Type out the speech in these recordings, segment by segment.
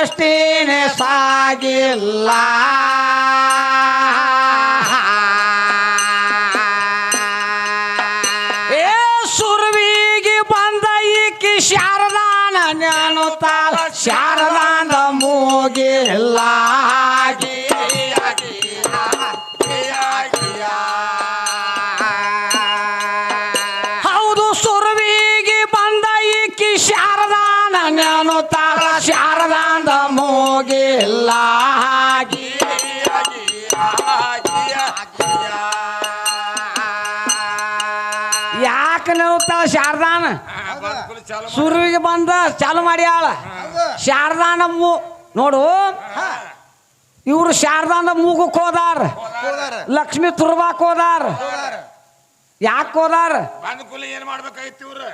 ದೃಷ್ಟಿನೇ ಸಾಗಿಲ್ಲ ಏ ಸುರ್ವಿಗೆ ಬಂದ ಈಕಿ ಶಾರದಾನ ನೆನುತ್ತಾಳ ಶಾರದಾನ ಮೂಗಿಲ್ಲ ಹೌದು ಸುರ್ವಿಗೆ ಬಂದ ಈಕಿ ಶಾರದಾನ ನೆನುತ್ತಾಳ ಶಾರದಾನ ಮೂಗಿಲ್ಲ ಯಾಕೆ ನೆನುತ್ತಾಳ ಶಾರದಾನ ಸುರುವಿಗೆ ಬಂದ ಚಾಲು ಮಾಡ್ಯಾಳ ಶಾರದಾನ ನೋಡು ಇವ್ರು ಶಾರದಾನ ಮೂಗಕ್ಕೆ ಹೋದಾರ ಲಕ್ಷ್ಮಿ ತುರ್ಬಾಕ್ ಹೋದಾರ ಯಾಕೆ ಹೋದಾರ ಏನ್ ಮಾಡ್ಬೇಕಾಗಿತ್ತು ಇವ್ರು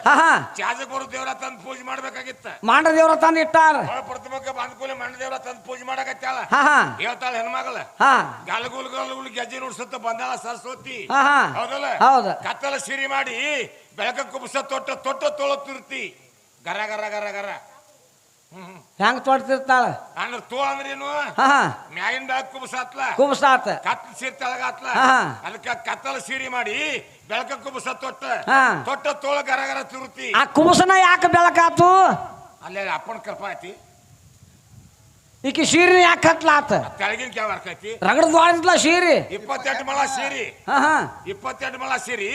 ಚಾಜಗೋರು ದೇವ್ರ ತಂದ್ ಪೂಜೆ ಮಾಡ್ಬೇಕಾಗಿತ್ತ ಮಾಂಡ ದೇವ್ರ ತಂದ್ ಇಟ್ಟಾರ ಪ್ರತಿಮಕ್ಕೆ ಬಂದ್ಕೂಲಿ ಮಂಡ ದೇವ್ರ ತಂದ್ ಪೂಜೆ ಮಾಡಕತ್ತಾಳ ಹೇಳ್ತಾಳ ಹೆಣ್ಮಗಳ ಗಲ್ಗುಲ್ ಗಲ್ಗುಲ್ ಗೆಜ್ಜೆ ನುಡ್ಸುತ್ತ ಬಂದಾಳ ಸರಸ್ವತಿ ಹೌದಲ್ಲ ಹೌದ ಕತ್ತಲ ಸಿರಿ ಮಾಡಿ ಬೆಳಕ ಕುಬ್ಸ ತೊಟ್ಟ ತೊಟ್ಟ ತೊಳತಿರ್ತಿ ಗರ ಗರ ಗರ ಗರ ಹೆಂಗ್ ತೊಡ್ತಿರ್ತಾಳ ಅಂದ್ರೆ ತೋಳ ಅಂದ್ರೇನು ಮ್ಯಾಗಿನ ಬೆಳಕ್ ಕುಬ್ಸಾತ್ಲ ಕುಬ್ಸಾತ ಕತ್ತಲ ಸೀರೆ ತೆಳಗಾತ್ಲ ಅದಕ್ಕ ಕತ್ತಲ ಸೀರೆ ಮಾಡಿ ಬೆಳಕ ಕುಬ್ಸ ತೊಟ್ಟ ತೊಟ್ಟ ತೋಳ ಗರ ಗರ ತಿರುತಿ ಆ ಕುಬ್ಸನ ಯಾಕೆ ಬೆಳಕಾತು ಅಲ್ಲೇ ಅಪ್ಪನ ಕೃಪಾ ಐತಿ ಈಕಿ ಸೀರೆ ಯಾಕೆ ಹತ್ಲಾತ ತೆಳಗಿನ ಕ್ಯಾವ ಹಾಕೈತಿ ರಗಡ ದ್ವಾಡಿದ್ಲ ಸೀರೆ 28 ಮೊಳ ಸೀರಿ 28 ಮೊಳ ಸೀರಿ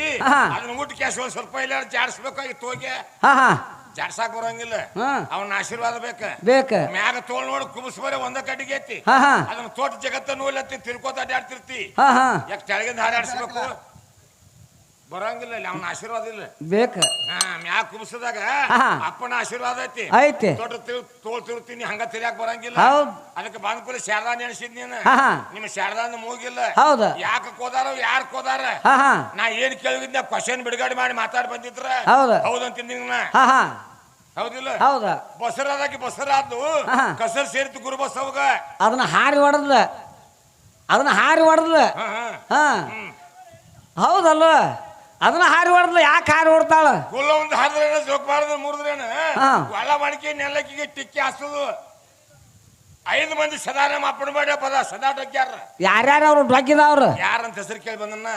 ಅದನ್ನ ಊಟ ಕ್ಯಾಶ್ ಸ್ವಲ್ಪ ಇಲ್ಲ ಜಾಡಿಸ್ಬೇಕಾಗಿತ್ತು ಹೋಗಿ ಜಾಡ್ಸಾಕ್ ಬರಂಗಿಲ್ಲ ಅವನ ಆಶೀರ್ವಾದ ಬೇಕ ಮ್ಯಾಗ ತೋಳ್ ನೋಡಿ ಕುಬಸ್ ಬರೀ ಒಂದ ಕಟ್ಟಿಗೆ ಐತಿ ಅದನ್ನ ತೋಟ ಜಗತ್ತ ನೋಡ್ಲತ್ತಿ ತಿರ್ಕೋತ ಅಡ್ಯಾಡ್ತಿರ್ತಿ ಯಾಕೆ ತೆಳಗಿಂದ ಹಾರಾಡ್ಸ್ಬೇಕು ಬರಂಗಿಲ್ಲ ಇಲ್ಲಿ ಅವನ ಆಶೀರ್ವಾದ ಇಲ್ಲ ಬೇಕ ಮ್ಯಾಗ ಕುಬಸದಾಗ ಅಪ್ಪನ ಆಶೀರ್ವಾದ ಐತಿ ತೋಟ ತೋಳ್ ತಿರುತ್ತೀನಿ ಹಂಗ ತಿರ್ಯಾಕ ಬರಂಗಿಲ್ಲ ಅದಕ್ಕೆ ಬಂದ್ಕೂಲಿ ಶಾರದಾ ನೆನೆಸಿದ್ ನೀನು ನಿಮ್ಮ ಶಾರದಾನ ಮೂಗಿಲ್ಲ ಯಾಕೆ ಕೋದಾರ ಯಾರು ಕೋದಾರ ನಾ ಏನ್ ಕೇಳಿದ್ನ ಕ್ವಶನ್ ಬಿಡುಗಡೆ ಮಾಡಿ ಮಾತಾಡಿ ಬಂದಿದ್ರ ಹೌದಂತಿನ ಹೌದಿಲ್ಲ ಬಸರಾದಾಗಿ ಬಸರಾದ್ದು ಕಸರ್ ಸೇರಿತು ಗುರು ಬಸವಗ ಅದನ್ನ ಹಾರಿ ಹೊಡೆದ್ಲ ಹೌದಲ್ಲ ಅದನ್ನ ಹಾರಿ ಹೊಡೆದ್ಲ ಯಾಕೆ ಹಾರಿ ಹೊಡ್ತಾಳ ಕುಲ್ಲ ಒಂದು ಹಾರಿದ್ರೇನ ಜೋಕ್ ಮಾಡಿದ್ರೆ ಮುರಿದ್ರೇನ ಒಳ ಮಡಿಕೆ ನೆಲಕ್ಕಿಗೆ ಟಿಕ್ಕಿ ಹಾಸೋದು 5 ಮಂದಿ ಸದಾರಾಮ ಅಪ್ಪನ ಬೇಡ ಪದ ಸದಾ ಡಗ್ಗ್ಯಾರ ಯಾರ್ಯಾರ ಅವ್ರು ಡಗ್ಗಿದವ್ರು ಯಾರಂತ ಹೆಸರು ಕೇಳಿ ಬಂದನ್ನ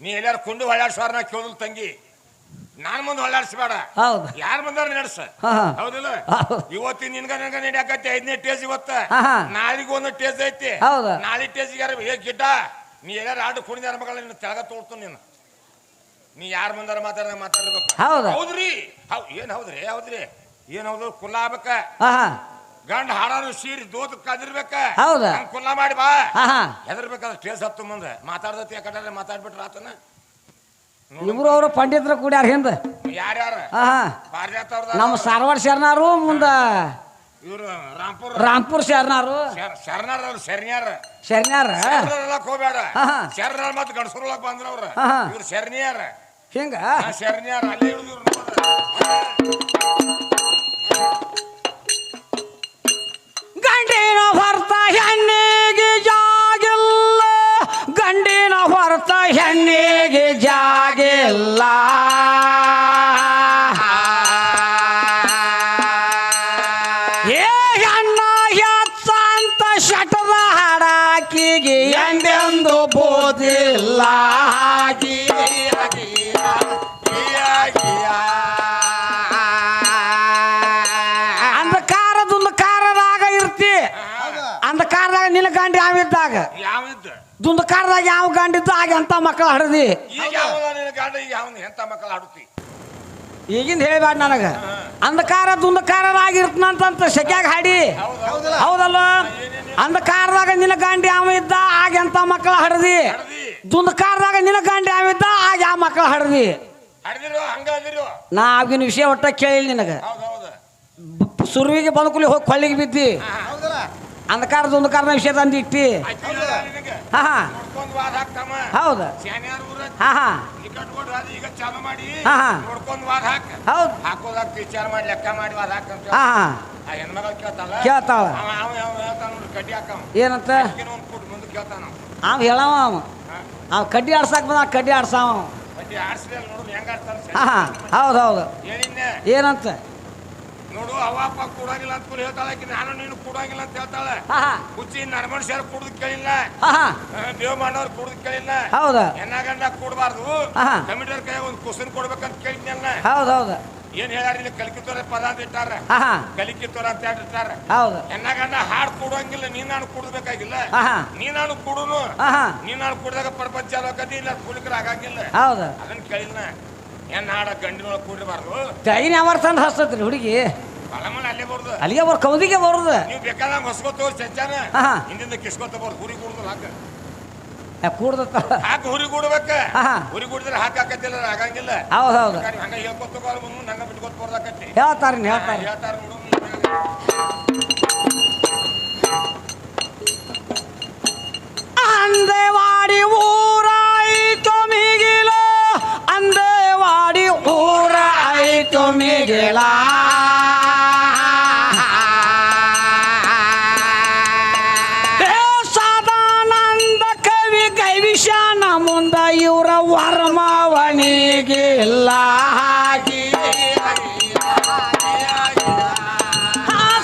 ನೀ ಎಲ್ಲಾರು ಕೊಂಡು ಹೊಳ್ಳಾಡ್ಸೋರ್ನ ಕೇಳಿದ್ರು ತಂಗಿ ನಾನ್ ಮುಂದೆ ಹೊಳ್ಳಾಡ್ಸ್ಬೇಡ ಯಾರ ಬಂದಾರ ನಡ್ಸ ಹೌದಿಲ್ಲ ಇವತ್ತಿನ ನಿನ್ಗ ನನಗ ನಡಿಯಾಕೈತಿ 5ನೇ ಟೇಜ್ ಇವತ್ತ ನಾಳಿಗೆ ಒಂದು ಟೇಜ್ ಐತಿ ನಾಳೆ ಟೇಜ್ಗಾರ ಗಿಡ್ಡ ನೀ ಎಲ್ಲಾರು ಆಡು ಕುಣಿದ ಮಗಳ ನಿನ್ನ ತೆಳಗ ತೋಳ್ತು ನೀನು ನೀ ಯಾರ ಬಂದಾರ ಮಾತಾಡ್ಬೇಕು ಹೌದ್ರಿ ಏನ್ ಹೌದ್ರಿ ಏನ್ ಹೌದು ಕುಲ್ಲ ಆಗ್ಬೇಕ ಗಂಡ ಹಾಡಾರು ಸೀರಿ ದೋತ್ ಕದಿರ್ಬೇಕ ಕುಲ್ಲ ಮಾಡಿ ಬಾ ಹೆದರ್ಬೇಕಾದ್ರೆ ಟೇಸ್ ಹತ್ತು ಮುಂದೆ ಮಾತಾಡ್ದತಿ ಯಾಕಂದ್ರೆ ಮಾತಾಡ್ಬಿಟ್ರ ಆತನ ಇಬ್ರು ಅವರು ಪಂಡಿತರ ಕೂಡ್ಯಾರ ಹಿಂದ ಯಾರ್ಯಾರ ನಮ್ಮ ಸಾರವಾಡ ಶರಣಾರು ಮುಂದ ಇವ್ರು ರಾಂಪುರ್ ಶರಣಾರು ಶರ್ನ್ಯಾರ ಹೋಗ್ಬೇಡ ಶರ್ನಾರ್ ಮತ್ ಗಣಸೂರೊಳಗ್ ಬಂದ್ರವ್ರ ಇವ್ರು ಶರ್ನಿಯಾರ ಹಿಂಗ ಶರ್ನ್ಯಾರ ಅಲ್ಲೇ ಗಂಡಿನ ಹೊರತ ಹೆಣ್ಣಿಗೆ ಜಾಗಿಲ್ಲ ಗಂಡಿನ ಹೊರತ ಹೆಣ್ಣಿಗೆ ಜಾಗಿಲ್ಲ ಏ ಹೆಣ್ಣ ಹೆಚ್ಚಂತ ಶಟದ ಹಾಡಾಕಿಗೆ ಎಂದೆಂದು ಬೋದಿಲ್ಲ ಅಂಧಕಾರದಾಗ ನಿನ್ನ ಗಂಡಿ ಯಾವಿದ್ದಾಗ ದುಂದಕಾರದಾಗ ಯಾವ ಗಂಡಿದ್ದ ಆಗ ಎಂತ ಮಕ್ಕಳು ಹಡದಿ ಈಗಿಂದ ಹೇಳಿಬೇಡ ನನಗ ಅಂಧಕಾರ ದುಂದಕಾರದಾಗಿರ್ತನಂತ ಸೆಕ್ಯಾಗ ಹಾಡಿ ಹೌದಲ್ಲ ಅಂಧಕಾರದಾಗ ನಿನ್ನ ಗಂಡಿ ಯಾವ ಇದ್ದ ಆಗ ಎಂತ ಮಕ್ಕಳು ಹಡದಿ ದುಂದಕಾರದಾಗ ನಿನ್ನ ಗಂಡಿ ಯಾವಿದ್ದ ಆಗ ಯಾವ ಮಕ್ಕಳು ಹಡದಿ ನಾ ಆಗಿನ ವಿಷಯ ಒಟ್ಟ ಕೇಳಿ ನಿನಗ ಸುರುವಿಗೆ ಬಂದ್ಕೂಲಿ ಹೋಗಿ ಕೊಳ್ಳಿಗೆ ಬಿದ್ದಿ ಅಂಧಕಾರದ ವಿಷಯ ತಂದು ಇಟ್ಟಿ ಹೌದು ಕೇಳ್ತಾಳ ಏನಂತ ಅವ್ ಹೇಳವ ಅವ್ ಕಡ್ಡಿ ಆಡ್ಸಾಕ್ ಬಂದ ಕಡ್ಡಿ ಆಡ್ಸಾವ ಹೌದೌದು ಏನಂತ ನೋಡು ಅವಪ್ಪ ಕೂಡಂಗಿಲ್ಲ ಅಂತ ಹೇಳ್ತಾಳೆ, ನಾನು ನೀನು ಕೂಡಂಗಿಲ್ಲ ಅಂತ ಹೇಳ್ತಾಳೆ. ಹುಚ್ಚಿ ನನ್ನ ಮನುಷ್ಯರು ಕುಡ್ದು ಕೇಳಿಲ್ಲ, ದೇವ್ ಮಾಡವ್ರು ಕುಡ್ದು ಕೇಳಿಲ್ಲ. ಹೌದಾ? ಎನ್ನಾಗಂಡ ಕೂಡಬಾರ್ದು, ಕಮಿಟರ್ ಕೈ ಒಂದು ಕುಸನ್ ಕೊಡ್ಬೇಕಂತ ಕೇಳಿದ್ನಲ್ಲ. ಹೌದೌದು. ಏನ್ ಹೇಳ್ಯಾರ ಇಲ್ಲಿ ಕಲಿಕಿತ್ತೋರ ಪದ ಅಂತ ಇಟ್ಟಾರ, ಕಲಿಕಿತ್ತೋರ ಅಂತ ಇಟ್ಟಾರ. ಎನ್ನಾಗಂಡ ಹಾಡ್ ಕೂಡಂಗಿಲ್ಲ, ನೀನ್ ನಾನು ಕುಡ್ಬೇಕಾಗಿಲ್ಲ, ನೀ ನಾನು ಕುಡುನು, ನೀನ್ ನಾನು ಕುಡ್ದಾಗ ಪ್ರಪಂಚ ಆಗೋಕತಿ, ಇಲ್ಲ ಕುಡಿಕ್ರ ಆಗಂಗಿಲ್ಲ. ಅದನ್ನ ಕೇಳಿಲ್ಲ. ಏನ್ ಹಾಡ ಗಂಡಿನೊಳಗೆ ಕೂಡಿರಬಾರ್ದು. ಟೈನ್ ಯಾವ ತಂದು ಹಸ್ತತ್ರಿ ಹುಡುಗಿ ಬಲಮನ ಅಲ್ಲೇ ಬರುದು, ಅಲ್ಲಿಗೆ ಬರ್ ಕೌದಿಗೆ ಬರುದು. ನೀವು ಬೇಕಾದಾಗ ಹೊಸ್ಕೊತ ಚಂಚಾನ ಹಿಂದಿಂದ ಕಿಸ್ಕೊತ ಬರುದು. ಹುರಿ ಕೂಡುದು ಹಾಕ ಕೂಡ್ದ ಹಾಕ ಹುರಿ ಕೂಡ್ಬೇಕ. ಹುರಿ ಕೂಡಿದ್ರೆ ಹಾಕಾಕತ್ತಿಲ್ಲ, ಆಗಂಗಿಲ್ಲ. ಹೌದೌದು. ಹಂಗ ಹೇಳ್ಕೊತ ಮುಂದೆ ಹಂಗ ಬಿಟ್ಕೊತ ಬರ್ದಾಕತ್ತಿ. ಹೇಳ್ತಾರ ಹೇಳ್ತಾರ ನೋಡು. ಅಂದೇವಾಡಿ ಊರಾಯಿತು ಮಿಗಿಲ, ಅಂದೇವಾಡಿ ಊರಾಯಿತು ಮಿಗಿಲ. ಸದಾನಂದ ಕವಿ ಕೈವಿಷಾನ ಮುಂದ ಇವರ ವರ್ಮವನಿಗಿಲ್ಲ.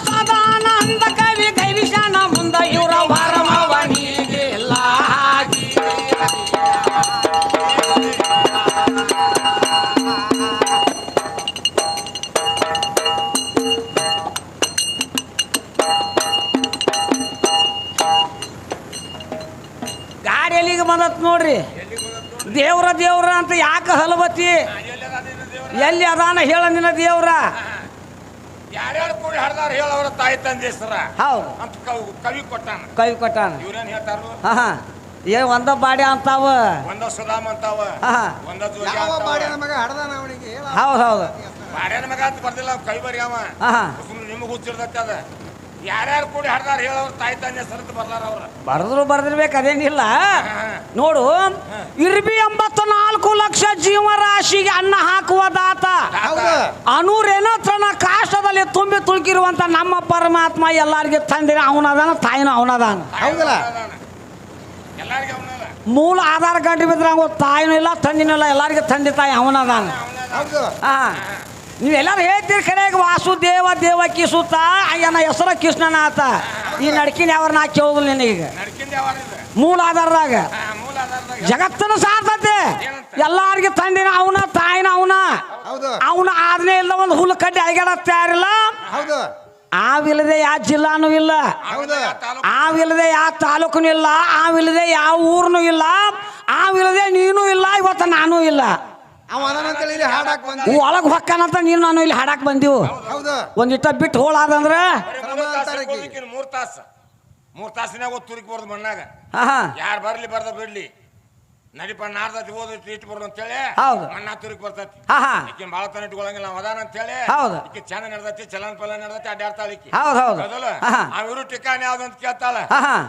ಸದಾನಂದ ಕವಿ ಕೈವಿಷಾನ ಮುಂದ ಇವರ ವರ್ಮವನಿಗಿಲ್ಲ. ಗಾಡಿ ಎಲ್ಲಿಗೆ ಬಂದತ್ ನೋಡ್ರಿ. ದೇವ್ರ ದೇವ್ರ ಅಂತ ಯಾಕೆ ಹಲಬತ್ತಿ? ಎಲ್ಲಿ ಅದಾನ ಹೇಳ ನಿನ್ನ ದೇವ್ರ. ಯಾರ್ಯಾರು ಕೂಡಿ ಹಾಡ್ದಾರ ಹೇಳವ್ರ ತಾಯಿ ತಂದೆ ಹೆಸರ. ಹೌದು ಅಂತ ಕವಿ ಕೊಟ್ಟಾನ. ಕವಿ ಕೊಟ್ಟಾನ. ಇವ್ರೇನ್ ಹೇಳ್ತಾರು? ಏ ಒಂದ ಬಾಡಿ ಅಂತಾವ, ಒಂದ ಸುಧಾಮ ಅಂತಾವ, ಒಂದ ಜೋಗಿ ಹೌದು ಹೌದು. ಬಾಡ್ಯಾನ ಮಗ ಅಂತ ಬರ್ದಿಲ್ಲ ಕವಿ ಬರಿ ಅವ. ನಿಮಗ್ ಹುಚ್ಚಿರ್ತೈತಿ ಅದ. ಯಾರ್ಯಾರು ಕೂಡಿ ಹಾಡ್ದಾರ ಹೇಳವ್ರ ತಾಯಿ ತಂದೆ ಹೆಸರು ಬರ್ಲಾರ ಅವ್ರ. ಬರ್ದಿರ್ಬೇಕು, ಅದೇನಿಲ್ಲ. ನೋಡು, ಇರ್ಬಿ 84 ಲಕ್ಷ ಜೀವರಾಶಿಗೆ ಅನ್ನ ಹಾಕುವ ದಾತ, ಅನೂರೇನೋ ತನ್ನ ಕಾಷ್ಟದಲ್ಲಿ ತುಂಬಿ ತುಳುಕಿರುವಂತ ನಮ್ಮ ಪರಮಾತ್ಮ ಎಲ್ಲಾರ್ಗೆ ತಂದಿರ ಅವನದಾನ, ತಾಯಿನೂ ಅವನದಾನ. ಮೂಲ ಆಧಾರ ಗಂಟೆ ಬಿದ್ರೆ ಹಂಗ ತಾಯಿನೂ ಇಲ್ಲ ತಂದಿನೂ ಇಲ್ಲ, ಎಲ್ಲಾರ್ಗೆ ತಂದೆ ತಾಯಿ ಅವನದಾನ. ನೀವೆಲ್ಲರೂ ಹೇಳ್ತೀರಿ ಕರೆಯಾಗ ವಾಸುದೇವ ದೇವಕಿ ಸುತ್ತ ಅಯ್ಯನ ಹೆಸರ ಕೃಷ್ಣನಾಥ. ಈ ನಡ್ಕಿನ ಯಾವ್ರ ನಾ ಕೇಳುದಿಲ್ಲ ನಿನಗೆ. ಮೂಲ ಆಧಾರದಾಗ ಜಗತ್ತನ್ನು ಸಾರ್ತತೆ. ಎಲ್ಲಾರ್ಗೆ ತಂದಿನ ಅವನ, ತಾಯಿನ ಅವನ. ಅವನ ಆದ್ನೇ ಇಲ್ಲ, ಒಂದು ಹುಲ್ಲು ಕಡ್ಡಿ ಅಳಗಾಡ ತಯಾರಿಲ್ಲ. ಆವಿಲ್ಲದೆ ಯಾವ ಜಿಲ್ಲಾನು ಇಲ್ಲ, ಆವಿಲ್ಲದೆ ಯಾವ ತಾಲೂಕನು ಇಲ್ಲ, ಆವಿಲ್ಲದೆ ಯಾವ ಊರ್ನು ಇಲ್ಲ, ಆವಿಲ್ಲದೆ ನೀನು ಇಲ್ಲ, ಇವತ್ತು ನಾನು ಇಲ್ಲ. ಒಳಗ್ ಹೊಕ್ಕನಂತ ನೀನು ನಾನು ಇಲ್ಲಿ ಹಾಡಾಕ್ ಬಂದಿವು. ಒಂದಿಟ್ಟ ಬಿಟ್ಟು ಹೋಳಾದಂದ್ರ 3 ತಾಸಿನಾಗ ತುರುಕಿ ಬರ್ದು ಮಣ್ಣಾಗ. ಯಾರು ಬರ್ಲಿ ಬರ್ದ ಬಿಡ್ಲಿ, ನಡಿಪ ನಾಡ್ದತಿ ಓದಿ ಇಟ್ಟು ಬರೋದು ಅಂತೇಳಿ ಮಣ್ಣ ತುರುಕಿ ಬರ್ತೈತಿ. ಈಕಿನ ಬಾಳ ತನ ಇಟ್ಕೊಳಂಗಿಲ್ಲ, ನಾವು ಅದಾನ ಅಂತೇಳಿ ಈಕಿ ಚಂದ ನಡ್ದತಿ, ಚಲನ್ ಪಲ ನಡ್ದತಿ, ಅಡ್ಡಾಡ್ತಾಳ ಈಕಿ. ಅವಿರು ಟಿಕಾಣಿ ಯಾವ್ದು ಅಂತ ಕೇಳ್ತಾಳ.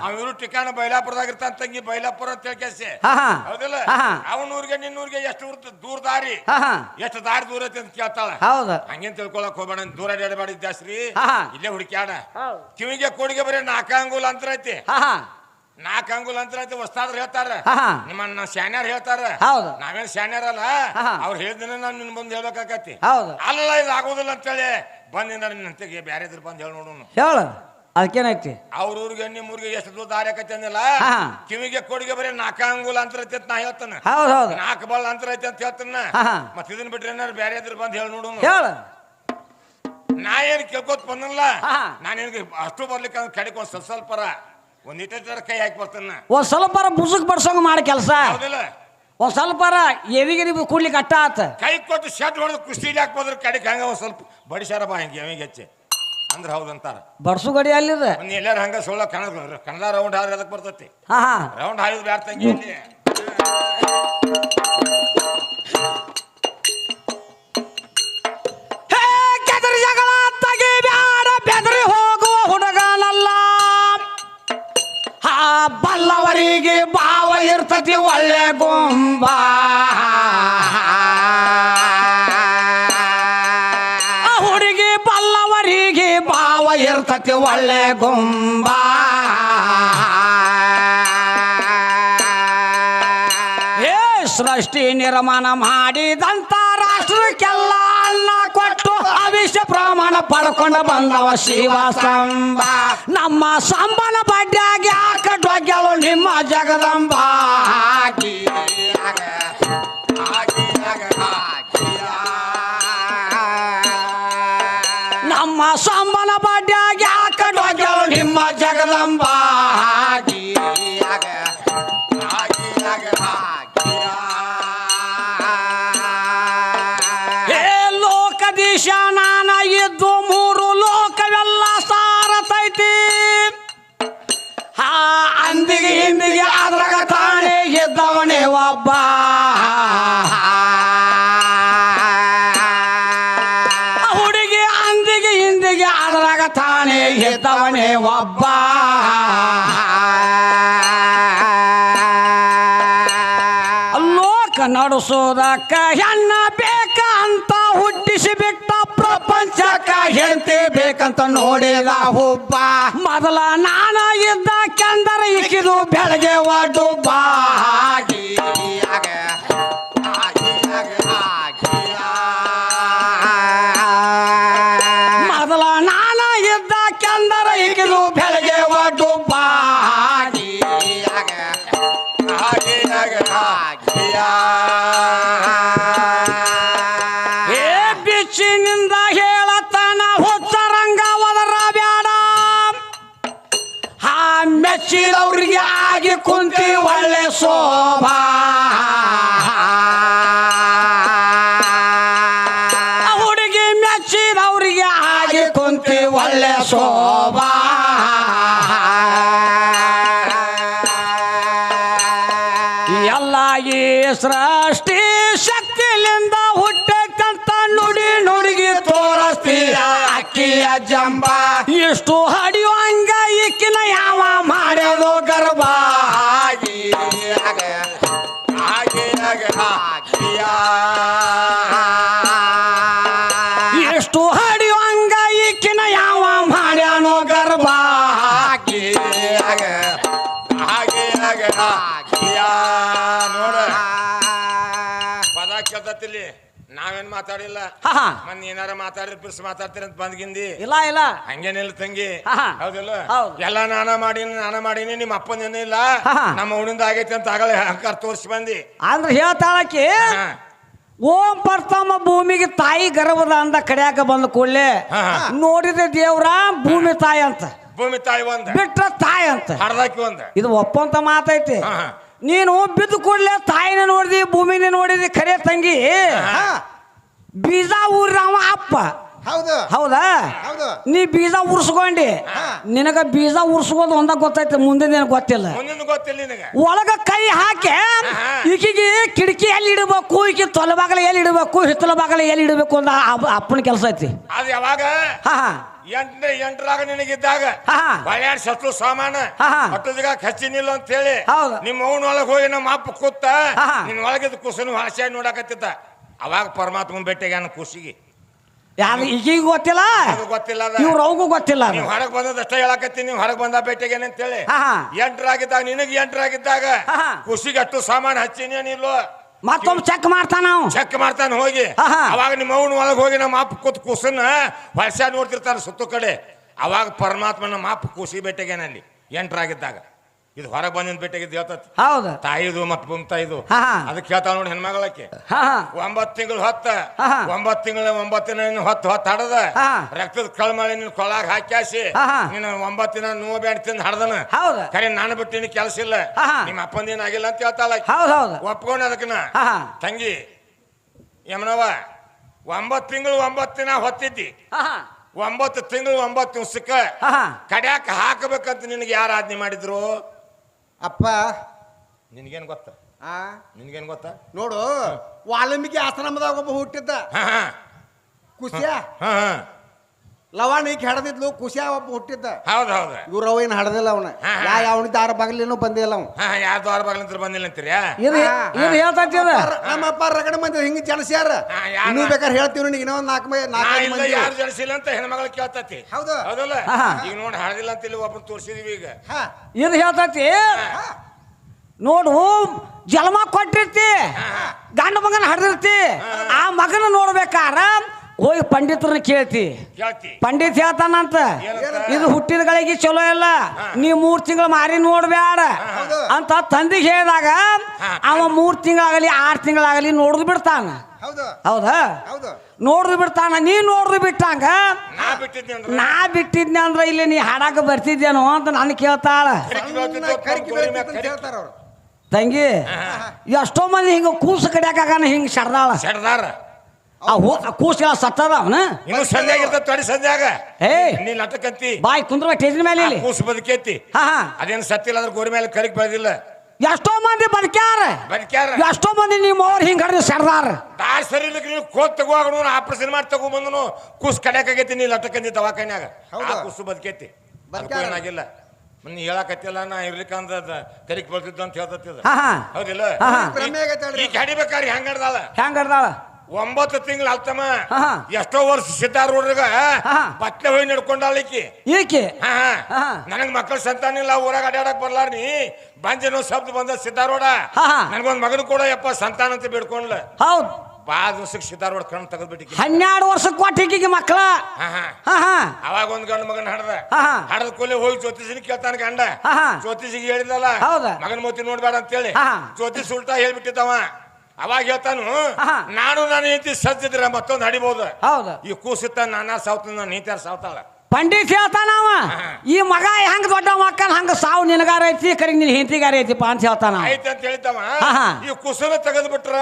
ಅವಿರು ಟಿಕಾಣ ಬೈಲಾಪುರದಾಗ ಇರ್ತಾನ ತಂಗಿ, ಬೈಲಾಪುರ ಅಂತ ಕೇಳ್ಕೇಸಿ. ಹೌದಿಲ್ಲ? ಅವನೂರಿಗೆ ನಿನ್ನೂರಿಗೆ ಎಷ್ಟು ದೂರ ದಾರಿ, ಎಷ್ಟು ದಾರಿ ದೂರ ಐತಿ ಅಂತ ಕೇಳ್ತಾಳ. ಹಂಗೇನ್ ತಿಳ್ಕೊಳಕ್ ಹೋಗ್ಬೇಡ, ದೂರ ಅಡ್ಡಾಡಬಾಡಿದ್ದಾಸ್ರಿ, ಇಲ್ಲೇ ಹುಡುಕ್ಯಾಡ. ಕಿವಿಗೆ ಕೋಡಿಗೆ ಬರೀ 4 ಅಂಗುಲ ಅಂತರ ಐತಿ. 4 ಅಂಗುಲ ಅಂತರ ಐತಿ. ಹೊಸ್ತಾದ್ರ ಹೇಳ್ತಾರ, ನಿಮ್ಮನ್ನ ಶಾನ್ಯಾರ ಹೇಳ್ತಾರ. ನಾವೇನ್ ಶಾನ್ಯಾರಲ್ಲ, ಅವ್ರು ಹೇಳಿದ್ರೆ ನಾನು ನಿನ್ ಬಂದು ಹೇಳ್ಬೇಕಾಕತಿ. ಅಲ್ಲ ಇದು ಆಗೋದಿಲ್ಲ ಅಂತೇಳಿ ಬಂದಿಂದ ನಿನ್ನಂತೆಗೆ ಬೇರೆ ಇದ್ರ ಬಂದು ಹೇಳಿ ನೋಡೋಣ. ಹೇಳ ಅದಕ್ಕೇನೈತಿ? ಅವ್ರ ಊರಿಗೆ ನಿಮ್ಮೂರಿಗೆ ಎಷ್ಟು ದೂರ ದಾರಿ ಆಕತಿ ಅಂದಿಲ್ಲ. ಕಿವಿಗೆ ಕೋಡಿಗೆ ಬರೀ 4 ಅಂಗುಲ ಅಂತರ ಐತಿ ಅಂತ ನಾ ಹೇಳ್ತಾನ. 4 ಬಳ ಅಂತರ ಐತಿ ಅಂತ ಹೇಳ್ತಾನ. ಮತ್ ಇದನ್ ಬಿಟ್ರೆ ಏನಾರು ಬೇರೆ ಇದ್ರ ಬಂದು ಹೇಳಿ ನೋಡೋಣ. ನಾ ಏನ್ ಕೇಳ್ಕೊತ ಬಂದಲ್ಲ, ನಾನೇನ್ ಅಷ್ಟು ಬರ್ಲಿಕ್ಕೆ ಕಡೆಗೆ ಒಂದ್ ಸ್ವಲ್ಪರ ಒಂದಿಟ್ಟ ಕೈ ಹಾಕಿ ಬರ್ತಾನ. ಒಂದ್ ಸ್ವಲ್ಪರ ಬುಸುಕ್ ಬಡ್ಸಂಗ ಮಾಡಿ ಕೆಲಸ. ಒಂದ್ ಸ್ವಲ್ಪರ ಎವಿಗೆ ಕೂಡ್ಲಿಕ್ಕೆ ಅಟ್ಟ ಆತ. ಕೈ ಕೊಟ್ಟು ಶರ್ಟ್ ಹೊಡೆದು ಕುಸ್ತಿ ಹಾಕ್ಬೋದ್ರ ಕಡೆಗೆ ಹಂಗ ಒಂದ್ ಸ್ವಲ್ಪ ಬಡಿಸಾರ ಬಾ ಹಿಂಗೆ ಅವಿಗೆ ಹೆಚ್ಚೆ ಅಂದ್ರ ಹೌದಂತಾರ. ಬಡ್ಸು ಗಡಿ ಅಲ್ಲಿದೆ ಎಲ್ಲಾರು ಹಂಗ ಸೋಳ ಕನ್ನಡ ರೌಂಡ್ ಹಾದ್ರೆ ಅದಕ್ಕೆ ಬರ್ತೈತಿ. ರೌಂಡ್ ಹಾರಿದ್ ಬ್ಯಾಡ ತಂಗಿ. ಕೆದರಿ ಜಗಳ ತಗಿ ಬ್ಯಾಡ, ಬೆದರಿ ಹೋಗುವ ಹುಡುಗನಲ್ಲ. ಬಲ್ಲವರಿಗೆ ಭಾವ ಇರ್ತತಿ ಒಳ್ಳೆ ಗೊಂಬ. ಹುಡುಗಿ ಬಲ್ಲವರಿಗೆ ಭಾವ ಇರ್ತತಿ ಒಳ್ಳೆ ಗೊಂಬ. ಸೃಷ್ಟಿ ನಿರ್ಮಾಣ ಮಾಡಿದಂತ ರಾಷ್ಟ್ರಕ್ಕೆಲ್ಲ ಅನ್ನ ಕೊಟ್ಟು ಅವಿಷ ಪ್ರಮಾಣ ಪಡ್ಕೊಂಡು ಬಂದವ ಶಿವ ಸಂಬ ನಮ್ಮ ಸಂಬನ ಬಡ್ಡಿಯಾಗಿ ಹಾಕಟ್ವಾಗ್ಯಾಳು ನಿಮ್ಮ ಜಗದಂಬ ನಮ್ಮ ಸಂಬನ ಬಡ್ಡಿಯಾಗಿ ಹಾಕಟ್ವಾಗ್ಯಾಳು ನಿಮ್ಮ ಜಗದಂಬ ಲೋಕದೀಶ ನಾನ ಇದ್ದು ಮೂರು ಲೋಕವೆಲ್ಲ ಸಾರತೈತಿ ಅಂದಿಗೆ ಹಿಂದಿಗೆ ಅದ್ರಾಗ ತಾನೇ ಇದ್ದವನೇ ಒಬ್ಬ ಹುಡುಗಿ ಅಂದಿಗೆ ಹಿಂದಿಗೆ ಅದ್ರಾಗ ತಾನೇ ಇದ್ದವನೇ ಒಬ್ಬ ಲೋಕ ನಡೆಸೋದಕ್ಕ ಹೆಣ್ಣ ಬೇಕ ಅಂತ ಹುಟ್ಟಿಸಿ ಬಿಟ್ಟ ಪ್ರಪಂಚಕ್ಕ ಹೆಂಡತಿ ಬೇಕಂತ ನೋಡಿದ ಹುಬ್ಬ ಮೊದಲ ನಾನ ಇದ್ದ ಕೆಂದರ ಇಕ್ಕಿದು ಬೆಳಗ್ಗೆ ಒಡ್ಡುಬ್ಬ ಮೊದಲ ನಾನ ಇದ್ದ ಕೆಂದರ ಇಕ್ಕಿದು ಬೆಳಗ್ಗೆ ಒಡ್ಡುಬ್ಬ ಬಿಚ್ಚಿನಿಂದ ಹೇಳತನ ಹುಚ್ಚರಂಗ ಒದರ ಬ್ಯಾಡ ಮೆಚ್ಚಿದವ್ರಿಗೆ ಆಗಿ ಕುಂತಿ ಒಳ್ಳೆ ಶೋಭಾ ಹುಡುಗಿ ಮೆಚ್ಚಿದವ್ರಿಗೆ ಆಗಿ ಕುಂತಿ ಒಳ್ಳೆ ಶೋಭಾ ಎಲ್ಲ ಈ ಸೃಷ್ಟಿ ಶಕ್ತಿಲಿಂದ ಹುಟ್ಟೈತಂತ ನುಡಿ ನುಡುಗಿ ತೋರಿಸ್ತೀಯ ಅಕ್ಕಿಯ ಜಂಬ ಇಷ್ಟು ಹಡಿಯುವಂಗ ಇಕ್ಕಿನ ಯಾವ ಮಾಡೋದು ಗರ್ಭ ಎಷ್ಟು ಹಡಿಯುವಂಗ ಇಕ್ಕಿನ ಯಾವ ಮಾಡ್ಯಾನೋ ಗರ್ಭ ನೋಡ ಪದ ಕೇಳ್ತತಿಲ್ಲಿ ನಾವೇನ್ ಮಾತಾಡಿಲ್ಲ ಮನ್ ಏನಾರ ಮಾತಾಡಿದ್ರೆ ಬಿರ್ಸ್ ಮಾತಾಡ್ತೀರ ಅಂತ ಬಂದ್ಗಿಂದಿ ಇಲ್ಲ ಇಲ್ಲ ಹಂಗೇನಿಲ್ಲ ತಂಗಿ ಆಹಾ. ಹೌದಿಲ್ಲ ಹೌದು. ಎಲ್ಲ ನಾನ ಮಾಡೀನಿ ನಿಮ್ಮ ಅಪ್ಪನೇನು ಇಲ್ಲ ಆಹಾ. ನಮ್ಮ ಹುಡಿಂದ ಆಗೈತಿ ಅಂತ ಆಗಲೇ ಅಹಂಕಾರ ತೋರಿಸಿ ಬಂದಿ ಅಂದ್ರೆ ಹೇಳ್ತಾಳಕಿ ಹಾ. ಓಂ ಪ್ರಥಮ ಭೂಮಿಗೆ ತಾಯಿ ಗರ್ಭದ ಅಂದ ಕಡ್ಯಾಕ ಬಂದ ಕೂಡಲೇ ಆಹಾ. ನೋಡಿದ ದೇವ್ರ ಭೂಮಿ ತಾಯಿ ಅಂತ ಭೂಮಿ ತಾಯಿ ಒಂದ ಬಿಟ್ರ ತಾಯಿ ಅಂತ ಹಡ್ದಾಕಿ ಒಂದ ಇದು ಒಪ್ಪಂತ ಮಾತೈತಿ ಆಹಾ. ನೀನು ಬಿದ್ದು ಕೂಡಲೇ ತಾಯಿನ ನೋಡಿದಿ ಭೂಮಿನ ನೋಡಿದಿ ಖರೆ ತಂಗಿ ಬೀಜ ಊರಿರವ ಅಪ್ಪ ಹೌದು ಹೌದಾ ಹೌದು ನೀ ಬೀಜ ಉರ್ಸ್ಕೊಂಡಿ ನಿನಗ ಬೀಜ ಉರ್ಸ್ಕೋದು ಒಂದ ಗೊತ್ತೈತೆ ಮುಂದೆ ನಿನಗೆ ಗೊತ್ತಿಲ್ಲ ಮುಂದಿನ ಗೊತ್ತಿಲ್ಲ ನಿನಗ ಒಳಗ ಕೈ ಹಾಕಿ ಈಕಿಗೆ ಕಿಟಕಿ ಎಲ್ಲಿ ಇಡಬೇಕು ಈಕಿ ತೊಲೆ ಬಾಗಲ ಎಲ್ಲಿ ಇಡಬೇಕು ಹಿತ್ತಲ ಬಾಗಲ ಎಲ್ಲಿ ಇಡಬೇಕು ಅಂತ ಅಪ್ಪನ ಕೆಲಸ ಐತಿ ಅದು ಯಾವಾಗ ಹಾ ಎಂಟರಾಗ ನಿನಗಿದ್ದಾಗ ಬಳ್ಯಾಡ್ ಶತ್ರು ಸಾಮಾನ ಹಟ್ಟದಾಗ ಹಚ್ಚಿನಿಲ್ಲ ಅಂತ ಹೇಳಿ ಹೌದು. ನಿಮ್ಮ ಅವನ ಒಳಗೆ ಹೋಗಿ ನಮ್ಮ ಅಪ್ಪ ಕೂತ ಆಹಾ. ನಿನ್ ಒಳಗಿದ್ ಕುಸನು ಹಾಸ್ಯ ನೋಡಕತ್ತಿದ್ದ ಅವಾಗ ಪರಮಾತ್ಮನ್ ಭೇಟಿಗೆ ಖುಷಿಗೆ ಯಾರು ಈಗೀಗ ಗೊತ್ತಿಲ್ಲ ಅದು ಗೊತ್ತಿಲ್ಲ ಅದ. ಇವ್ರ ಅವಗೂ ಗೊತ್ತಿಲ್ಲ ಅದು. ನೀವ್ ಹೊರಗ್ ಬಂದದಷ್ಟ ಹೇಳಕತ್ತೀನಿ ನೀವು ಹೊರಗ್ ಬಂದ ಭೇಟಿಗೆ ಅಂತೇಳಿ ಆಹಾ. ಎಂಟರಾಗಿದ್ದಾಗ ನಿನಗೆ ಎಂಟರಾಗಿದ್ದಾಗ ಆಹಾ. ಖುಷಿಗೆ ಅಷ್ಟು ಸಾಮಾನು ಹಚ್ಚಿನೇನಿಲ್ವೋ ಮತ್ತೊಮ್ಮೆ ಚೆಕ್ ಮಾಡ್ತಾನ ನಾವು ಚೆಕ್ ಮಾಡ್ತಾನೆ ಹೋಗಿ ಆಹಾ. ಅವಾಗ ನಿಮ್ಮ ಅವನ ಒಳಗೆ ಹೋಗಿ ನಮ್ಮ ಅಪ್ಪ ಕೂತ್ ಕುಸನ್ನ ವರ್ಷ ನೋಡ್ತಿರ್ತಾನೆ ಸುತ್ತು ಕಡೆ ಅವಾಗ ಪರಮಾತ್ಮ ನಮ್ಮ ಅಪ್ಪ ಖುಷಿ ಭೇಟಿಗೆನಲ್ಲಿ ಎಂಟರಾಗಿದ್ದಾಗ ಇದು ಹೊರಗೆ ಬಂದಿನ ಭೇಟಿಗೆ ಹೇಳ್ತತಿ ಹೌದು ತಾಯಿದು ಮತ್ ಭೂಮ್ತಾಯಿದು ಆಹಾ. ಅದಕ್ಕೆ ಹೇಳ್ತಾವ ನೋಡಿ ಹೆಣ್ಮಗಳಕ್ಕೆ ಹಾ 9 ತಿಂಗಳು ಹೊತ್ತ ಆಹಾ. 9 ತಿಂಗಳ 9 ದಿನ ಹೊತ್ತು ಹಡದ ಆಹಾ. ರಕ್ತದ ಕಳ್ಮಳೆ ನಿನ್ ಕೊಳಾಗ ಹಾಕ್ಯಾಸಿ ಆಹಾ. ನೀನು 9 ದಿನ ನೋವು ಬೇಡ ತಿಂದು ಹಡ್ದನ ಹೌದು ಖರೆ ನಾನು ಬಿಟ್ಟು ನಿನ್ ಕೆಲಸ ಇಲ್ಲ ಆಹಾ. ನಿಮ್ಮ ಅಪ್ಪಂದೇನ್ ಆಗಿಲ್ಲ ಅಂತ ಹೇಳ್ತಾಳ ಹೌದು ಹೌದು ಒಪ್ಕೊಂಡ್ ಅದಕ್ಕನ ಆಹಾ. ತಂಗಿ ಯಮನವ 9 ತಿಂಗಳು 9 ದಿನ ಹೊತ್ತಿದ್ದಿ ಆಹಾ. 9 ತಿಂಗಳು 9 ದಿವ್ಸಕ್ಕ ಆಹಾ. ಕಡ್ಯಾಕ ಹಾಕಬೇಕಂತ ನಿನಗೆ ಯಾರು ಆಜ್ಞೆ ಮಾಡಿದ್ರು ಅಪ್ಪ ನಿನಗೇನ್ ಗೊತ್ತ ಆ ನಿನಗೇನ್ ಗೊತ್ತ ನೋಡು ವಾಲ್ಮೀಕಿ ಆಶ್ರಮದಾಗ ಒಬ್ಬ ಹುಟ್ಟಿದ್ದ ಹಾ ಹಾ ಕುಶ್ಯ ಹಾ ಹಾ ಲವಾಣಿಗೆ ಹಡದಿದ್ಲು ಕುಶ್ಯ ಒಬ್ಬ ಹುಟ್ಟಿದ್ದ ಹೌದು ಹೌದು ಇವ್ರ ಅವ ಏನು ಹಡದಿಲ್ಲ ಅವನ ಅವನಿದ್ದ ಆರ ಬಾಗಿಲೇನೂ ಬಂದಿಲ್ಲ ಅವ ಹಾ ಯಾರ ದ್ವಾರ ಬಾಗಿಲಿಂದ ಬಂದಿಲ್ಲ ಅಂತೀರಿ ಇದು ಇದು ಹೇಳ್ತೈತಿ ಇದು ನಮ್ಮ ಅಪ್ಪ ರಗಡ ಮಂದಿ ಹಿಂಗ ಜನಸ್ಯಾರ ಹಾ, ಯಾರ್ ಇನ್ನೂ ಬೇಕಾದ್ರೆ ಹೇಳ್ತೀವಿ ನಿನಗೆ ಇನ್ನೊಂದು ನಾ ನಾಲ್ಕು ಇಲ್ಲ ಮಂದಿ ಯಾರು ಜಡಿಸಿಲ್ಲ ಅಂತ ಹೆಣ್ಮಗಳು ಕೇಳ್ತತಿ ಹೌದು ಹೌದಲ್ಲ ಹಾ. ಈಗ ನೋಡಿ ಹಾಡಿಲ್ಲ ಅಂತ ಇಲ್ಲಿ ಒಬ್ಬನ ತೋರಿಸಿದೀವಿ ಈಗ ಹಾ ಇದು ಹೇಳ್ತೈತಿ ನೋಡು ಜನ್ಮ ಕೊಟ್ಟಿರ್ತಿ ಗಂಡ ಮಗನ ಹಡ್ದಿರ್ತಿ ಆ ಮಗನ ನೋಡ್ಬೇಕಾರ ಹೋಗಿ ಪಂಡಿತ್ರನ್ನ ಕೇಳ್ತಿ ಕೇಳ್ತಿ ಪಂಡಿತ್ ಹೇಳ್ತಾನಂತ ಏನಂತ? ಇದು ಹುಟ್ಟಿದ ಗಳಿಗೆ ಚಲೋ ಇಲ್ಲ ನೀ 3 ತಿಂಗಳು ಮಾರಿ ನೋಡ್ಬ್ಯಾಡ ಅಂತ ತಂದಿಗೆ ಹೇಳಿದಾಗ ಅವ 3 ತಿಂಗಳಾಗಲಿ 6 ತಿಂಗಳಾಗಲಿ ನೋಡ್ದು ಬಿಡ್ತಾನ ಹೌದು ಹೌದಾ ಹೌದು ನೋಡ್ದು ಬಿಡ್ತಾನ ನೀ ನೋಡ್ದು ಬಿಟ್ಟಂಗ ನಾ ಬಿಟ್ಟಿದ್ನಿ ಅಂದ್ರೆ ನಾ ಬಿಟ್ಟಿದ್ನೆ ಅಂದ್ರೆ ಇಲ್ಲಿ ನೀ ಹಾಡಾಕ ಬರ್ತಿದ್ದೇನೋ ಅಂತ ನಾನು ಕೇಳ್ತಾಳ ಕರಿಕಿ ಬೆಳಿತಿತ್ತು ಅಂತ ಹೇಳ್ತಾರ ಅವ್ರು ತಂಗಿ ಎಷ್ಟೋ ಮಂದಿ ಹಿಂಗ ಕೂಸು ಕಡಿಯಾಕಾಗನ ಹಿಂಗ ಶರ್ದಾಳ ಸೆಡ್ದಾರ ಕೂಸೆಲ್ಲ ಸತ್ತದ ಅವನ ಇನ್ನು ಸಂಧ್ಯಾಗ ಇರ್ತದ ತೊಡಿ ಸಂಧ್ಯಾಗ ಏ ನೀ ಲಟಕಂತಿ ಬಾಯ್ ಕುಂದ್ರ ಟೇಜಿನ ಮೇಲೆ ಇಲ್ಲಿ ಕೂಸು ಬದುಕೈತಿ ಹಾ ಹಾ ಅದೇನು ಸತ್ತಿಲ್ಲ ಅದ್ರ ಗೋರಿ ಮೇಲೆ ಕರಿಕ್ ಬೆಳೆದಿಲ್ಲ ಎಷ್ಟೋ ಮಂದಿ ಬದುಕ್ಯಾರ ಬದುಕ್ಯಾರ ಎಷ್ಟೋ ಮಂದಿ ನಿಮ್ಮ ಅವ್ರ ಹಿಂಗ ಕಡಿದು ಸೆಡ್ದಾರ ದಾರ್ ಸರಿ ಇಲ್ಲಕ್ಕೆ ನೀವು ಕೋತ್ ತಗೋನು ಆಪರೇಷನ್ ಮಾಡಿ ತಗೊಂಬಂದನು ಕೂಸ್ ಕಡ್ಯಾಕಾಗೈತಿ ನೀ ಲಟಕಂದಿ ದವಾಖಾನ್ಯಾಗ ಆ ಕೂಸು ಬದುಕೈತಿ ಅದಕ್ಕೂ ಏನಾಗಿಲ್ಲ ನೀ ಹೇಳಕತ್ತಿಲ್ಲ ನಾ ಇರ್ಲಿಕ್ಕಂದ ಕರಿಕ್ ಬರ್ತಿದ್ದ ಅಂತ ಹೇಳ್ತಿದ್ದ ಹಾ ಹಾ ಹೌದಿಲ್ಲ ಭ್ರಮೆ ಆಗೈತೆ ಹೇಳ್ರಿ. ಈಗ ಹಡಿಬೇಕಾದ್ರೆ ಹೆಂಗ್ ಹಡ್ದಾಳ ಹೆಂಗ ಕಡ್ದಾಳ 9 ತಿಂಗಳು ಅಲ್ತಮ್ಮ ಹಾ, ಹಾ. ಎಷ್ಟೋ ವರ್ಷ ಸಿದ್ದಾರೂಢ್ರಗ ಹಾ. ಬಟ್ಲೆ ಹೋಗಿ ನಡ್ಕೊಂಡಾಳಿಕಿ ಈಕೆ ಹಾ ಹಾ. ನನಗ್ ಮಕ್ಕಳ ಸಂತಾನ ಇಲ್ಲ ಊರಾಗ ಅಡ್ಯಾಡಕ್ ಬರ್ಲಾರ ನೀ ಬಂಜೇನೋ ಶಬ್ದ ಬಂದ ಸಿದ್ದಾರೋಡ ಹಾ, ಹಾ. ನನಗೊಂದ್ ಮಗನ ಕೂಡ ಯಪ್ಪ ಸಂತಾನ ಅಂತ ಬೇಡ್ಕೊಂಡ್ಲ ಹೌದು ಬಾಳ ದಿವ್ಸಕ್ಕೆ ಸಿದ್ದಾರೋಡ ಕಣ್ಣು ತೆಗೆದ್ಬಿಟ್ಟಿಕಿ 12 ವರ್ಷಕ್ಕೆ ಕೊಟ್ಟಿಗೆ ಮಕ್ಕಳ ಹಾ ಹಾ ಹಾ ಹಾ ಅವಾಗ ಒಂದ್ ಗಂಡು ಮಗನ ಹಡ್ದ ಹಾ, ಹಾ. ಹಡದ ಕೂಲಿ ಹೋಗಿ ಜ್ಯೋತಿಷಿನ ಕೇಳ್ತಾನ ಗಂಡ ಹಾ, ಹಾ. ಜ್ಯೋತಿಷಿಗೆ ಹೇಳಿದಲ್ಲ ಹೌದಾ? ಮಗನ ಮೋತಿ ನೋಡ್ಬೇಡ ಅಂತೇಳಿ ಹಾ. ಜ್ಯೋತಿಷ್ ಉಲ್ಟಾ ಹೇಳ್ಬಿಟ್ಟಿದ್ದವ ಅವಾಗ ಹೇಳ್ತಾನು ಹಾ. ನಾನು ಹೆಂಡತಿ ಸಜ್ಜಿದ್ರ ಮತ್ತೊಂದು ಹಡಿಬಹುದು ಹೌದು ಈ ಕೂಸಿತ್ತ ನಾನಾ ಸಾವ್ತ ನಾನು ನೀತ್ಯಾರ ಸಾವ್ತಾಳ ಪಂಡಿತ್ ಹೇಳ್ತಾನವ ಈ ಮಗ ಹೆಂಗ ದೊಡ್ಡ ಮಕ್ಕಳ ಹಂಗ ಸಾವು ನಿನಗಾರ ಐತಿ ಕರಿ ನಿನ್ ಹೆಂಡತಿಗಾರ ಐತಿಪ್ಪ ಅಂತ ಹೇಳ್ತಾನ ಆಯ್ತು ಅಂತ ಹೇಳಿದ್ದವ ಹಾ, ಹಾ. ಈ ಕುಸನ ತೆಗೆದು ಬಿಟ್ರ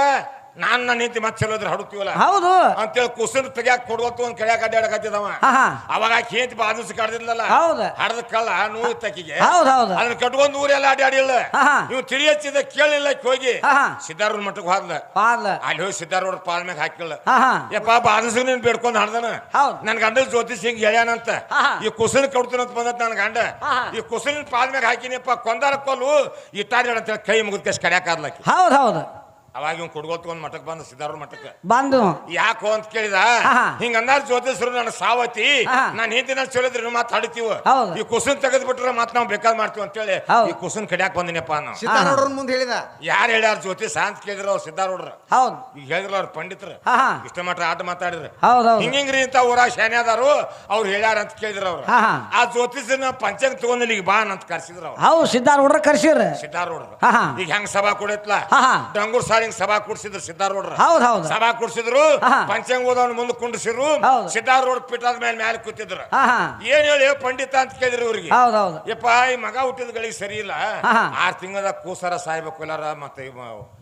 ನಾನ್ ನನ್ನ ನೀತಿ ಮತ್ತೆ ಚಲೋದ್ರ ಹಡುತ್ತೀವಲ್ಲ ಹೌದು ಅಂತೇಳಿ ಕುಸನ ತೆಗ್ಯಾಕ ಕೊಡ್ವತ್ತು ಒಂದ್ ಕಡ್ಯಾಕ ಅಡ್ಡಾಡಕತ್ತಿದವ ಹಾ, ಹಾ. ಅವಾಗ ಆಕಿ ಹೆಂಡತಿ ಬಾದಿಸ್ ಕಡ್ದಿಲ್ಲಲ್ಲ ಹೌದು. ಹಡದ ಕಳ್ಳ ನೂರು ತಕ್ಕಿಗೆ ಹೌದು ಹೌದು ಅದನ್ನ ಕಟ್ಕೊಂಡ್ ಊರೆಲ್ಲ ಅಡ್ಡಾಡಿಲ್ಲ ಹಾ, ಹಾ. ನೀವು ತಿಳಿ ಹಚ್ಚಿದ ಕೇಳಿಲ್ಲ ಆಕಿ ಹೋಗಿ ಹಾ, ಹಾ. ಸಿದ್ದಾರೂಢ ಮಠಕ್ಕೆ ಹೋದ್ಲ ಪಾದ ಅಲ್ಲಿ ಹೋಗಿ ಸಿದ್ದಾರೂಢ ಪಾಲ್ ಮ್ಯಾಗ ಹಾಕಿಲ್ಲ ಹಾ, ಹಾ. ಯಪ್ಪ ಬಾದಿಸ್ ನೀನ್ ಬೇಡ್ಕೊಂಡ್ ಹಡ್ದನ ಹೌದು. ನನ್ ಗಂಡ ಜ್ಯೋತಿಷ್ ಹಿಂಗ್ ಹೇಳ್ಯಾನಂತ ಹಾ, ಹಾ. ಈ ಕುಸನ ಕೊಡ್ತೀನಂತ ಬಂದತ್ ನನ್ ಗಂಡ ಹಾ, ಹಾ. ಈ ಕುಸನ ಪಾಲ್ ಮ್ಯಾಗ ಹಾಕಿನಪ್ಪ ಕೊಂದಾರ ಕೊಲ್ಲು ಇಟ್ಟಾರಿ ಅಂತೇಳಿ ಕೈ ಮುಗಿದ ಕಷ್ಟ ಕಡ್ಯಾಕಾದ್ಲಾಕಿ ಹೌದು ಹೌದು ಅವಾಗ ಇವ್ ಕೊಡ್ಗೋತ್ಕೊಂಡ್ ಮಠಕ್ ಬಂದ ಸಿದ್ದಾರೂಢ ಮಠಕ್ಕೆ ಬಂದು ಯಾಕೋ ಅಂತ ಕೇಳಿದ ಆಹಾ. ಹಿಂಗ ಅಂದಾರ ಜ್ಯೋತಿಷರು ನನ್ನ ಸಾವತಿ ಆಹಾ. ನಾನ್ ಹಿಂದಿನ ಚೊಲಿದ್ರು ಮಾತು ಹಡಿತೀವ ಹೌದು. ಈ ಕುಸನ್ ತೆಗೆದ್ ಬಿಟ್ರೆ ಮತ್ ನಾವ್ ಬೇಕಾದ್ ಮಾಡ್ತೀವಿ ಅಂತೇಳಿ ಹೌದು. ಈ ಕುಸನ್ ಕಡ್ಯಾಕ್ ಬಂದಿನಪ್ಪ ನಾವು ಸಿದ್ದಾರೂಢರ ಮುಂದೆ ಹೇಳಿದ ಯಾರು ಹೇಳ್ಯಾರ ಜ್ಯೋತಿಷ ಅಂತ ಕೇಳಿದ್ರ ಅವ್ರು ಸಿದ್ದಾರೂಢ್ರ ಹೌದು ಈಗ ಹೇಳಿದ್ರ ಅವ್ರ ಪಂಡಿತರ ಹಾ, ಹಾ. ಇಷ್ಟ ಮಟ್ಟ ಆಟ ಮಾತಾಡಿದ್ರು ಹೌದು ಹೌದು ಹಿಂಗಿಂಗ್ರಿ ಅಂತ ಊರಾಗ ಶಾನೆ ಅದಾರು ಅವ್ರು ಹೇಳ್ಯಾರ ಅಂತ ಕೇಳಿದ್ರ ಅವ್ರು ಹಾ, ಹಾ. ಆ ಜ್ಯೋತಿಷನ ಪಂಚಾಂಗ ತಗೊಂಡ್ ಈಗ ಬಾ ಅಂತ ಕರ್ಸಿದ್ರ ಅವ್ರು ಹೌದು ಸಿದ್ದಾರೂಢ್ರ ಕರ್ಸಿರ ಸಿದ್ದಾರೂಢ್ರು ಹಾ, ಹಾ. ಈಗ ಹೆಂಗ್ ಸಭಾ ಕೊಡತ್ಲ ಹಾ, ಹಾ. ಡಂಗೂರ್ ಸಾಲಿಂಗ್ ಸಭಾ ಕೊಡ್ಸಿದ್ರು ಸಿದ್ದಾರೂಢ್ರ ಹೌದು ಹೌದು ಸಭಾ ಕುಡ್ಸಿದ್ರು ಆಹಾ. ಪಂಚಾಂಗ ಓದವನ್ ಮುಂದೆ ಕುಂಡ್ಸಿರು ಹೌದು. ಸಿದ್ದಾರೂಢ ಪೀಠದ ಮೇಲೆ ಕೂತಿದ್ರು ಹಾ, ಹಾ. ಏನ್ ಹೇಳಿ ಪಂಡಿತ ಅಂತ ಕೇಳಿದ್ರು ಇವ್ರಿಗೆ ಹೌದು ಹೌದು ಯಪ್ಪ ಈ ಮಗ ಹುಟ್ಟಿದ ಗಳಿಗೆ ಸರಿ ಇಲ್ಲ ಆಹಾ. 6 ತಿಂಗಳದ ಕೂಸರ ಸಾಯ್ಬೇಕು ಇಲ್ಲಾರ ಮತ್ತೆ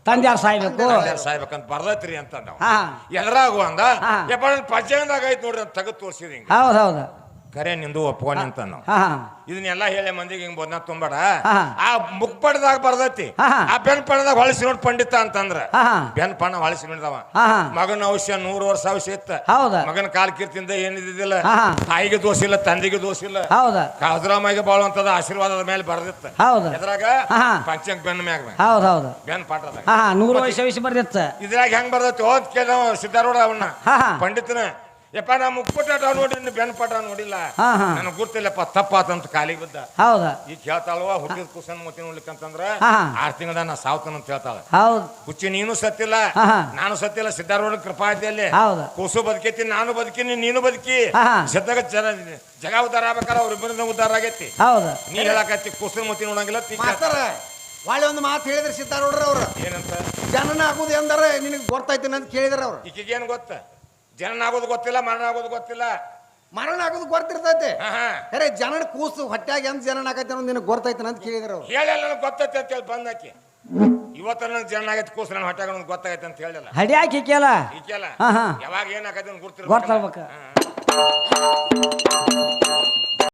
ತಂದ್ಯಾರ ಸಾಯ್ಬೇಕು ಸಾಯ್ಬೇಕಂತ ಬರ್ದೈತ್ರಿ ಅಂತ ನಾವು ಹಾ ಎದ್ರಾಗು ಅಂದ ಆಹಾ. ಯಪ್ಪ ನನ್ ಪಂಚಾಂಗದಾಗ ಐತ್ ನೋಡ್ರಿ ಅಂತ ತೆಗೆದು ತೋರ್ಸಿದ್ ಹಿಂಗ ಹೌದು ಹೌದು ಕರೆ ನಿಂದು ಒಪ್ಕೊಂಡಿ ಅಂತ ನಾವು ಹಾ ಹಾ ಇದನ್ನೆಲ್ಲ ಹೇಳಿ ಮಂದಿಗೆ ಹಿಂಗ್ ಬೋದ್ನ ತುಂಬಾಡ ಆಹಾ. ಆ ಮುಕ್ಪಡದಾಗ ಬರ್ದೈತಿ ಆಹಾ. ಆ ಬೆನ್ ಪಣದಾಗ ಹೊಳಸಿ ನೋಡ್ ಪಂಡಿತ ಅಂತಂದ್ರ ಆಹಾ. ಬೆನ್ ಪಣ ಹೊಳಸಿ ನೋಡಿದವ ಆಹಾ. ಮಗನ ಔಷ್ಯ 100 ವರ್ಷ ಔಷ್ಯ ಇತ್ತ ಹೌದ ಮಗನ ಕಾಲ್ ಕೀರ್ತಿಯಿಂದ ಏನಿದ್ದಿಲ್ಲ ಆಹಾ. ತಾಯಿಗೆ ದೋಷ ಇಲ್ಲ ತಂದೆಗೆ ದೋಷ ಇಲ್ಲ ಹೌದ ಕಾಜರಾಮಾಯಿಗೆ ಬಾಳುವಂತದ ಆಶೀರ್ವಾದದ ಮೇಲೆ ಬರ್ದಿತ್ತ ಹೌದ ಎದ್ರಾಗ ಆಹಾ. ಪಂಚಂಗ ಬೆನ್ನ ಮ್ಯಾಗ ಹೌದು ಹೌದು ಬೆನ್ ಪಾಠದಾಗ ಹಾ 100 ವಯಸ್ಸು ಬರ್ದಿತ್ತ ಇದ್ರಾಗ ಹೆಂಗ್ ಬರ್ದೈತಿ ಹೋದ್ ಕೇಳ ಸಿದ್ದಾರೂಢ ಅವನ್ನ ಹಾ, ಹಾ. ಪಂಡಿತನ ಯಪ್ಪ ನಾ ಮುಕ್ಪಟ ನೋಡಿನಿ ಬೆನ್ ಪಾಠ ನೋಡಿಲ್ಲ ಹಾ, ಹಾ. ನನಗ್ ಗೊತ್ತಿಲ್ಲಪ್ಪ ತಪ್ಪಾತಂತ ಕಾಲಿಗೆ ಬಿದ್ದ ಹೌದ ಈಗ ಹೇಳ್ತಾಳವ ಹುಟ್ಟಿದ ಕುಸನ್ ಮುತ್ತಿ ನೋಡ್ಲಿಕ್ಕಂತಂದ್ರ ಹಾ. 6 ತಿಂಗಳದ ನಾ ಸಾವ್ತನ ಅಂತ ಹೇಳ್ತಾಳ ಹೌದು ಹುಚ್ಚಿ ನೀನು ಸತ್ತಿಲ್ಲ ಹಾ, ಹಾ. ನಾನು ಸತ್ತಿಲ್ಲ ಸಿದ್ದಾರೂಢ ಕೃಪಾ ಇದೆಯಲ್ಲಿ ಹೌದು. ಕೂಸು ಬದುಕೈತಿ ನಾನು ಬದುಕಿನಿ ನೀನು ಬದುಕಿ ಹಾ, ಹಾ. ಸದ್ದಾಗ ಜಗ ಉದ್ದಾರ ಆಗ್ಬೇಕಾರ ಅವ್ರಿಬ್ಬರಿಂದ ಉದ್ದಾರ ಆಗೈತಿ ಹೌದು ನೀ ಹೇಳಕತ್ತಿ ಕುಸನ್ ಮುತ್ತಿ ನೋಡಂಗಿಲ್ಲ ತೀ ಮಾಸ್ತರ ಒಳ್ಳೆ ಒಂದು ಮಾತು ಹೇಳಿದ್ರೆ ಸಿದ್ದಾರೂಢರ ಅವ್ರು ಏನಂತ ಜನನ ಆಗುದು ಎಂದಾರ ನಿನಗೆ ಗೊತ್ತಾಯ್ತೇನೆ ಅಂತ ಕೇಳಿದ್ರ ಅವ್ರು ಈಕಿಗೆ ಏನ್ ಗೊತ್ತ ಜನನ ಆಗೋದು ಗೊತ್ತಿಲ್ಲ ಮರಣ ಆಗೋದು ಗೊತ್ತಿಲ್ಲ ಮರಣ ಆಗೋದು ಗೊತ್ತಿರ್ತೈತೆ ಹಾ, ಹಾ. ಅರೆ ಜನನ ಕೂಸು ಹೊಟ್ಯಾಗ ಎಂತ ಜನನ ಆಗೈತೆ ಅನ್ನೋದು ನಿನಗೆ ಗೊತ್ತಾಯ್ತೇನೆ ಅಂತ ಕೇಳಿದ್ರ ಅವ್ರು ಹೇಳಲ್ಲ ನನಗೆ ಗೊತ್ತೈತೆ ಅಂತ ಹೇಳಿ ಬಂದಾಕಿ ಇವತ್ತ ನನಗೆ ಜನ ಆಗೈತೆ ಕೂಸು ನನ್ನ ಹೊಟ್ಯಾಗ ನನಗೆ ಗೊತ್ತಾಗೈತೆ ಅಂತ ಹೇಳಿಲ್ಲ ಹಡಿಯಾಕಿ ಕೇಳ ಈಕೆಲ್ಲ ಹಾ, ಹಾ. ಯಾವಾಗ ಏನಾಗೈತೆ ಅಂತ ಗೊತ್ತಾಗ್ಬೇಕ. ಗುರ್ತಿರ್ಬೇಕು